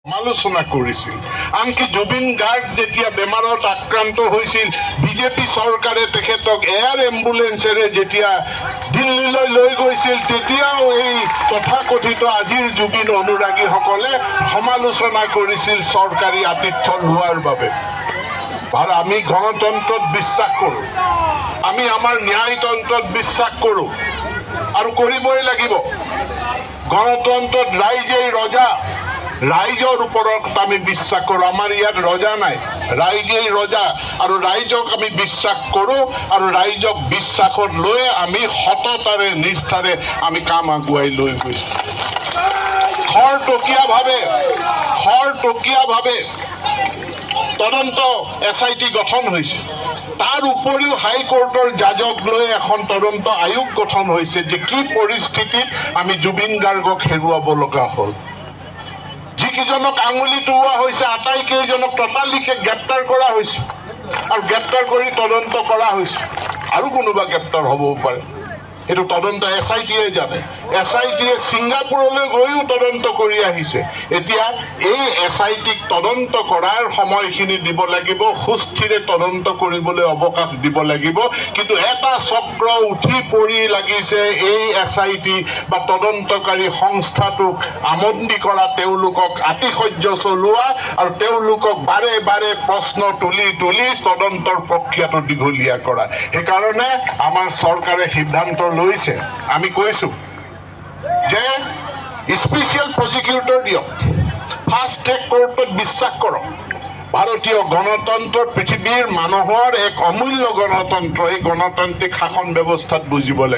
সমালোচনা কৰিছিল। আনকি জুবিন গাৰ্গ যেতিয়া বেমাৰত আক্ৰান্ত হৈছিল, বিজেপি চৰকাৰে তেখেতক এয়াৰ এম্বুলেন্সেৰে যেতিয়া দিল্লীলৈ লৈ গৈছিল, তেতিয়াও এই তথাকথিত আজিৰ জুবিন অনুৰাগীসকলে সমালোচনা কৰিছিল চৰকাৰী আতিথ্য লোৱাৰ বাবে। আৰু আমি গণতন্ত্ৰত বিশ্বাস কৰোঁ, আমি আমাৰ ন্যায়তন্ত্ৰত বিশ্বাস কৰোঁ আৰু কৰিবই লাগিব। গণতন্ত্ৰত ৰাইজেই ৰজা, ৰাইজৰ ওপৰত আমি বিশ্বাস কৰোঁ। আমাৰ ইয়াত ৰজা নাই, ৰাইজেই ৰজা আৰু ৰাইজক আমি বিশ্বাস কৰোঁ আৰু ৰাইজক বিশ্বাসত লৈ আমি সততাৰে নিষ্ঠাৰে আমি কাম আগুৱাই লৈ গৈছোঁ। খৰতকীয়াভাৱে তদন্ত SIT গঠন হৈছে। তাৰ উপৰিও হাইকোৰ্টৰ জাজক লৈ এখন তদন্ত আয়োগ গঠন হৈছে যে কি পৰিস্থিতিত আমি জুবিন গাৰ্গক হেৰুৱাব লগা হ'ল। যিকেইজনক আঙুলি টোওৱা হৈছে আটাইকেইজনক ততালিকে গ্ৰেপ্তাৰ কৰা হৈছে আৰু গ্ৰেপ্তাৰ কৰি তদন্ত কৰা হৈছে। আৰু কোনোবা গ্ৰেপ্তাৰ হ'বও পাৰে, এইটো তদন্ত SITয়ে জানে। SITয়ে ছিংগাপুৰলৈ গৈও তদন্ত কৰি আহিছে। এতিয়া এই SITক তদন্ত কৰাৰ সময়খিনি দিব লাগিব, সুস্থিৰে তদন্ত কৰিবলৈ অৱকাশ দিব লাগিব। কিন্তু এটা চক্ৰ উঠি পৰি লাগিছে এই SIT বা তদন্তকাৰী সংস্থাটোক আমন্ত্ৰণ কৰা, তেওঁলোকক আতিশয্য চলোৱা আৰু তেওঁলোকক বাৰে বাৰে প্ৰশ্ন তুলি তদন্তৰ প্ৰক্ৰিয়াটো দীঘলীয়া কৰা। সেইকাৰণে আমাৰ চৰকাৰে সিদ্ধান্ত লৈছে, আমি কৈছোঁ যে স্পেচিয়েল প্ৰচিকিউটৰ দিয়ক, ফাষ্ট ট্ৰেক কোৰ্টত বিশ্বাস কৰক। ভাৰতীয় গণতন্ত্ৰ পৃথিৱীৰ মানুহৰ এক অমূল্য গণতন্ত্ৰ। এই গণতান্ত্ৰিক শাসন ব্যৱস্থাত বুজিব লাগে।